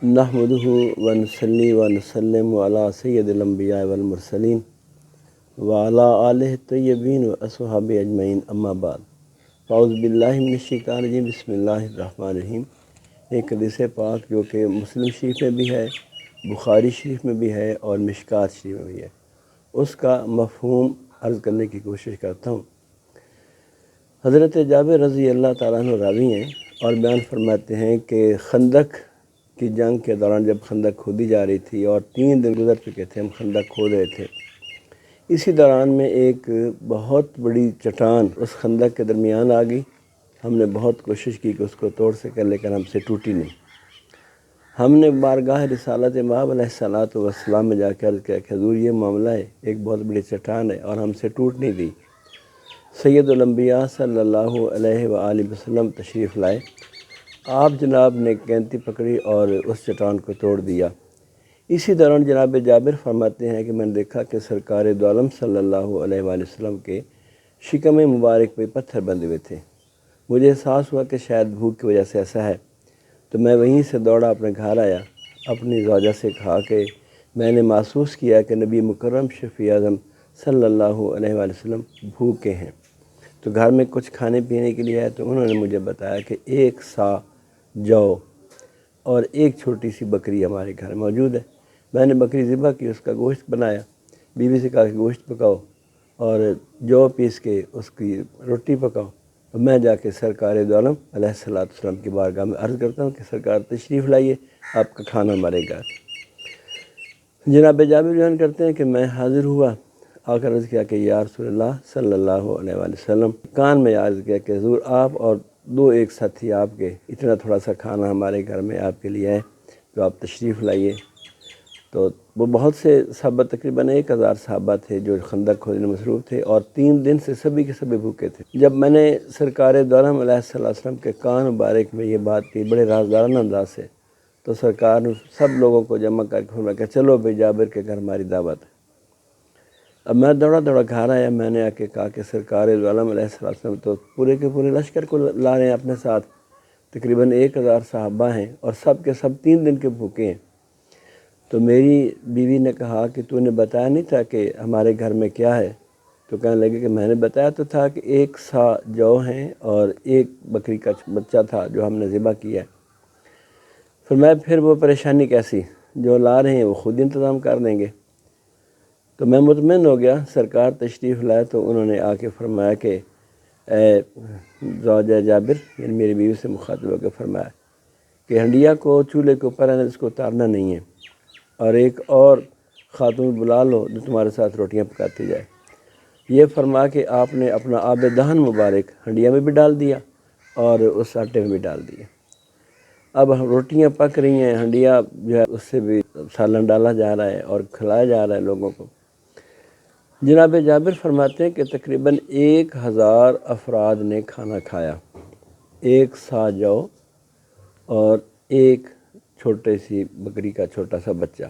نحمدہ ونصلی ونسلم علی سید الانبیاء والمرسلین وعلی آلہ الطیبین واصحابہ اجمعین اما بعد اعوذ باللہ من الشیطان الرجیم بسم اللہ الرحمن الرحیم۔ ایک حدیث پاک جو کہ مسلم شریف میں بھی ہے، بخاری شریف میں بھی ہے اور مشکات شریف میں بھی ہے، اس کا مفہوم عرض کرنے کی کوشش کرتا ہوں۔ حضرت جابر رضی اللہ تعالیٰ عنہ راوی ہیں اور بیان فرماتے ہیں کہ خندق کی جنگ کے دوران جب خندق کھودی جا رہی تھی اور 3 دن گزر چکے تھے، ہم خندق کھود رہے تھے، اسی دوران میں ایک بہت بڑی چٹان اس خندق کے درمیان آ گئی۔ ہم نے بہت کوشش کی کہ اس کو توڑ سکیں لیکن ہم سے ٹوٹی نہیں۔ ہم نے بارگاہ رسالت مآب علیہ الصلوۃ والسلام میں جا کے عرض کیا کہ حضور یہ معاملہ ہے، ایک بہت بڑی چٹان ہے اور ہم سے ٹوٹ نہیں دی۔ سید الانبیاء صلی اللہ علیہ وآلہ وسلم تشریف لائے، آپ جناب نے کینتی پکڑی اور اس چٹان کو توڑ دیا۔ اسی دوران جناب جابر فرماتے ہیں کہ میں نے دیکھا کہ سرکار دو عالم صلی اللہ علیہ وآلہ وسلم کے شکم مبارک پہ پتھر بندھے ہوئے تھے۔ مجھے احساس ہوا کہ شاید بھوک کی وجہ سے ایسا ہے، تو میں وہیں سے دوڑا اپنے گھر آیا، اپنی زوجہ سے کہا کہ میں نے محسوس کیا کہ نبی مکرم شفیع اعظم صلی اللہ علیہ وآلہ وسلم بھوکے ہیں۔ تو گھر میں کچھ کھانے پینے کے لیے آئے تو انہوں نے مجھے بتایا کہ 1 سا جو اور ایک چھوٹی سی بکری ہمارے گھر موجود ہے۔ میں نے بکری ذبح کی، اس کا گوشت بنایا، بیوی سے کہا کہ گوشت پکاؤ اور جو پیس کے اس کی روٹی پکاؤ۔ تو میں جا کے سرکار دو عالم علیہ الصلوۃ والسلام کی بارگاہ میں عرض کرتا ہوں کہ سرکار تشریف لائیے، آپ کا کھانا ہمارے گھر۔ جناب جابر بیان کرتے ہیں کہ میں حاضر ہوا، آ کر عرض کیا کہ یا رسول اللہ صلی اللہ علیہ وآلہ وسلم، کان میں عرض کیا کہ حضور آپ اور 2 ساتھی آپ کے اتنا تھوڑا سا کھانا ہمارے گھر میں آپ کے لیے ہے، تو آپ تشریف لائیے۔ تو وہ بہت سے صحابہ، تقریباً 1000 صحابہ تھے جو خندق کھودنے میں مصروف تھے اور 3 دن سے سبھی کے سبھی بھوکے تھے۔ جب میں نے سرکار دو عالم علیہ السلام کے کان مبارک میں یہ بات کی بڑے رازدارانہ انداز سے، تو سرکار نے سب لوگوں کو جمع کر کے فرمایا کہ چلو بھائی جابر کے گھر ہماری دعوت ہے۔ اب میں دوڑا گھر آیا، میں نے آ کے کہا کہ سرکار دو عالم علیہ السلام تو پورے کے پورے لشکر کو لا رہے ہیں اپنے ساتھ، تقریباً 1000 صحابہ ہیں اور سب کے سب 3 دن کے بھوکے ہیں۔ تو میری بیوی نے کہا کہ تو نے بتایا نہیں تھا کہ ہمارے گھر میں کیا ہے؟ تو کہنے لگے کہ میں نے بتایا تو تھا کہ 1 سا جو ہیں اور 1 بکری کا بچہ تھا جو ہم نے ذبح کیا ہے۔ فرمایا پھر وہ پریشانی کیسی، جو لا رہے ہیں وہ خود انتظام کر دیں گے۔ تو میں مطمئن ہو گیا، سرکار تشریف لائے تو انہوں نے آ کے فرمایا کہ اے زوجہ جابر، یعنی میری بیوی سے مخاطب ہو کے فرمایا کہ ہنڈیا کو چولہے کے اوپر ہے، اس کو اتارنا نہیں ہے، اور ایک اور خاتون بلا لو جو تمہارے ساتھ روٹیاں پکاتی جائے۔ یہ فرما کے آپ نے اپنا آب دہن مبارک ہنڈیا میں بھی ڈال دیا اور اس آٹے میں بھی ڈال دیا۔ اب روٹیاں پک رہی ہیں، ہنڈیا جو ہے اس سے بھی سالن ڈالا جا رہا ہے اور کھلایا جا رہا ہے لوگوں کو۔ جناب جابر فرماتے ہیں کہ تقریباً 1000 افراد نے کھانا کھایا، 1 سا جو اور ایک چھوٹی سی بکری کا چھوٹا سا بچہ،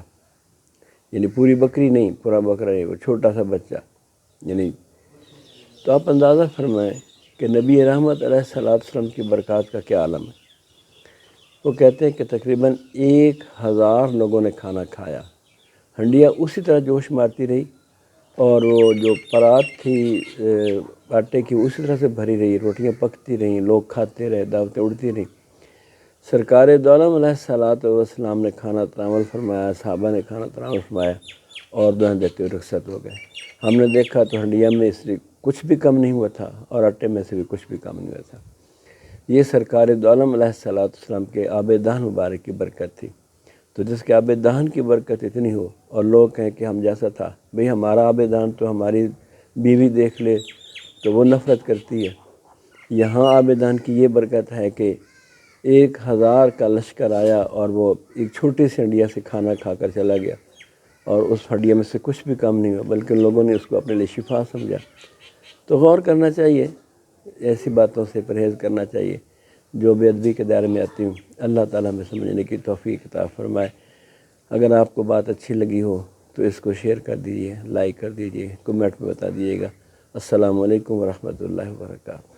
یعنی پوری بکری نہیں، پورا بکرا نہیں، وہ چھوٹا سا بچہ یعنی۔ تو آپ اندازہ فرمائیں کہ نبی رحمت علیہ الصلوۃ والسلام کی برکات کا کیا عالم ہے۔ وہ کہتے ہیں کہ تقریباً 1000 لوگوں نے کھانا کھایا، ہنڈیا اسی طرح جوش مارتی رہی اور وہ جو پرات تھی آٹے کی اسی طرح سے بھری رہی، روٹیاں پکتی رہیں، لوگ کھاتے رہے، دعوتیں اڑتی رہیں۔ سرکار دو عالم علیہ الصلوۃ والسلام نے کھانا تناول فرمایا، صحابہ نے کھانا تناول فرمایا اور دعائیں دیتے ہوئے رخصت ہو گئے۔ ہم نے دیکھا تو ہنڈیا میں اس سے کچھ بھی کم نہیں ہوا تھا اور آٹے میں سے بھی کچھ بھی کم نہیں ہوا تھا۔ یہ سرکار دو عالم علیہ الصلوۃ والسلام کے آب دہن مبارک کی برکت تھی۔ تو جس کے آب دہن کی برکت اتنی ہو اور لوگ کہیں کہ ہم جیسا تھا، بھئی ہمارا آب دہن تو ہماری بیوی دیکھ لے تو وہ نفرت کرتی ہے، یہاں آب دہن کی یہ برکت ہے کہ 1000 کا لشکر آیا اور وہ ایک چھوٹی سی ہنڈیا سے کھانا کھا کر چلا گیا اور اس ہنڈیا میں سے کچھ بھی کم نہیں ہوا، بلکہ لوگوں نے اس کو اپنے لیے شفا سمجھا۔ تو غور کرنا چاہیے، ایسی باتوں سے پرہیز کرنا چاہیے جو بے ادبی کے دائرے میں آتی ہوں۔ اللہ تعالیٰ ہمیں سمجھنے کی توفیق عطا فرمائے۔ اگر آپ کو بات اچھی لگی ہو تو اس کو شیئر کر دیجیے، لائک کر دیجیے، کمنٹ میں بتا دیجیے گا۔ السلام علیکم ورحمۃ اللہ وبرکاتہ۔